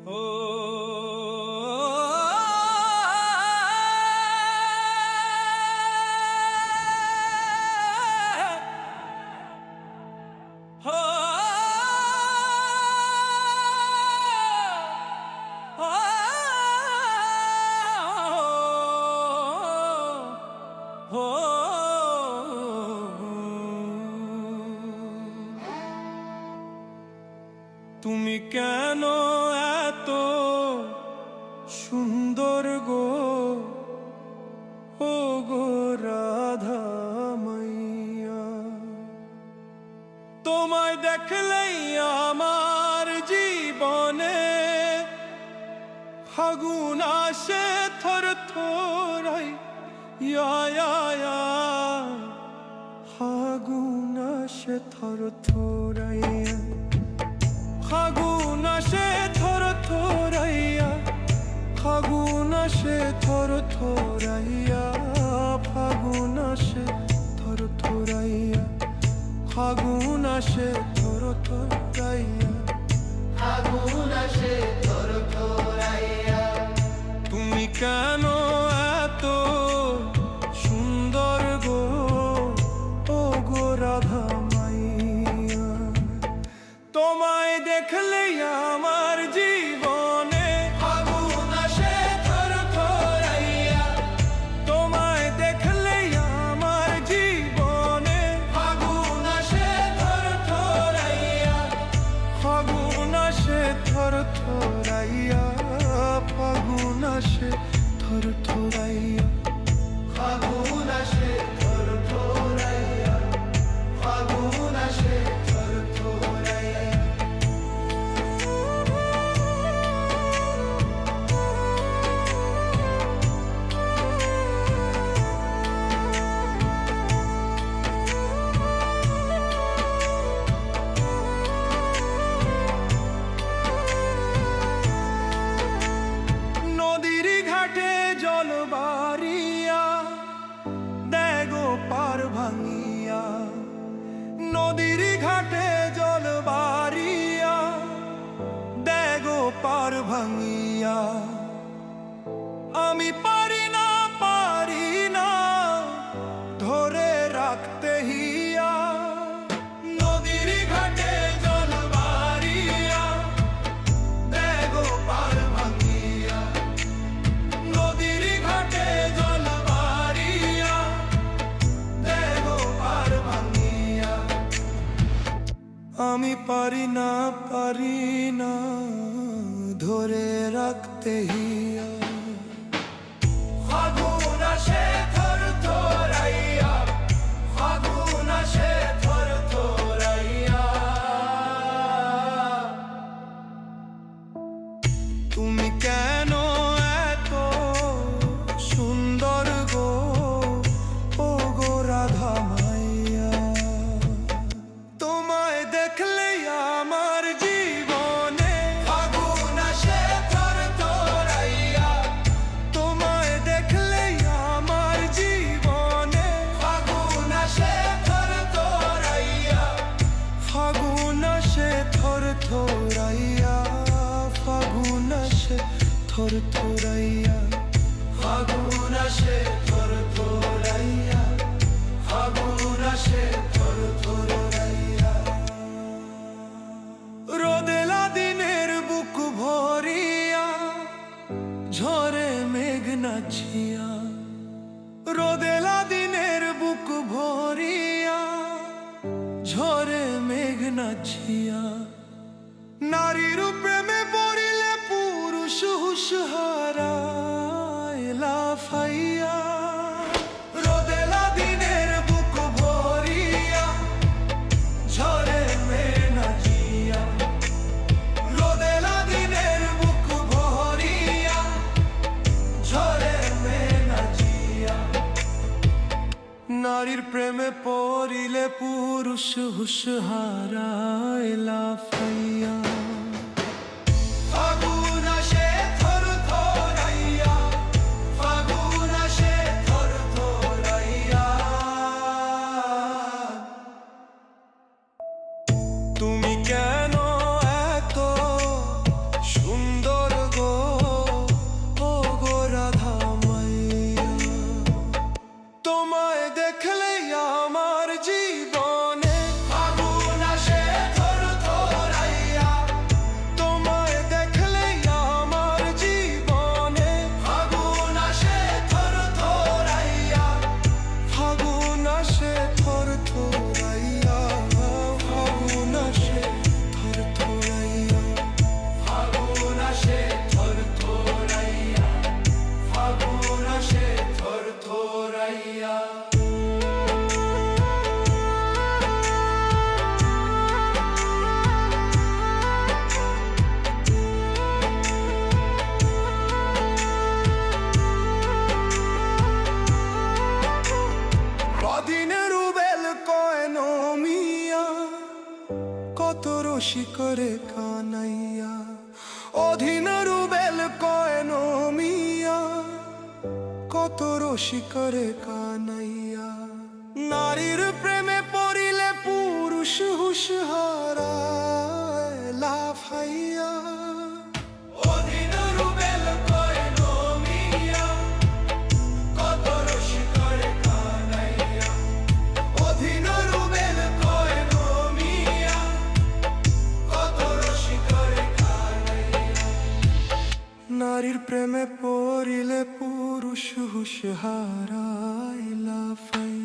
তুমি কেন এত সুন্দর গো, ও গো রাধা মাইয়া। তোমায় দেখলেই আমার জীবনে ফাগুন আসে থর থরাই, ফাগুন আসে থর থরাইয়া, ফাগুন আসে থর থরাইয়া, ফাগুন আসে থর থরাইয়া, ফাগুন আসে থর থরাইয়া, ফাগুন আসে থর থরাইয়া, ফাগুন আসে থর থরাইয়া। তুমি কেন এত সুন্দর গো, ও গো রাধা মাইয়া। তোমায় দেখলেই আমার জীবনে ফাগুন আসে থর থরাইয়া। তোমায় দেখলেই আমার জীবনে ফাগুন আসে থর থরাইয়া। ফাগুন আসে থর থরাইয়া, ফাগুন আসে থর থরাইয়া, ফাগুন আসে থর থরাইয়া। ফাগুন আসে থর থরাইয়া। নদীর ঘাটে জল বাড়িয়া দেগো পার ভাঙিয়া, নদীর ঘাটে জল বাড়িয়া দেগো পার ভাঙিয়া। আমি পারি না ধরে রাখতে হিয়া, নদীর ঘাটে জল বাড়িয়া দেগো পার ভাঙিয়া, নদীর ঘাটে জল বাড়িয়া দেগো পার ভাঙিয়া। আমি পারি না ধরে রাখতে হিয়া, ফাগুন আসে থর থরাইয়া। ফাগুন আসে থর থরাইয়া। তুমি কেন এত সুন্দর গো, ও গো রাধা মাইয়া। তোমায় দেখলেই আমার জীবনে ফাগুন আসে থর থরাইয়া। তোমায় দেখলেই আমার জীবনে ফাগুন আসে থর থরাইয়া। ফাগুন আসে থর থরাইয়া, ফাগুন আসে থর থরাইয়া, ফাগুন আসে থর থরাইয়া। ফাগুন আসে থর থরাইয়া। রোদেলা দিনের বুক ভরিয়া ঝরে মেঘ নাচিয়া, রোদেলা দিনের বুক ভরিয়া ঝরে মেঘ নাচিয়া। নারীর প্রেমে পড়িলে পুরুষ হুশ হারায় লাফাইয়া, রোদেলা দিনের বুক ভরিয়া ঝরে মেঘ নাচিয়া, রোদেলা দিনের বুক ভরিয়া ঝরে মেঘ নাচিয়া। নারীর প্রেমে পড়িলে পুরুষ হুশ হারায় লাফাইয়া। ফাগুন আসে থর থরাইয়া। ফাগুন আসে থর থরাইয়া। তুমি কেন এত সুন্দর করে কানাইয়া অধীন রুবেল কয় নমিয়া কত রসি করে কানাইয়া নারীর প্রেমে পড়িলে পুরুষ হুশ হারায় লাফাইয়া অধীন রুবেল কয় নমিয়া কত রসি করে কানাইয়া অধীন রুবেল কয় নমিয়া কত রসি করে কানাইয়া নারীর প্রেমে পড়িলে পুরুষ হুশ হারায় লাফাইয়া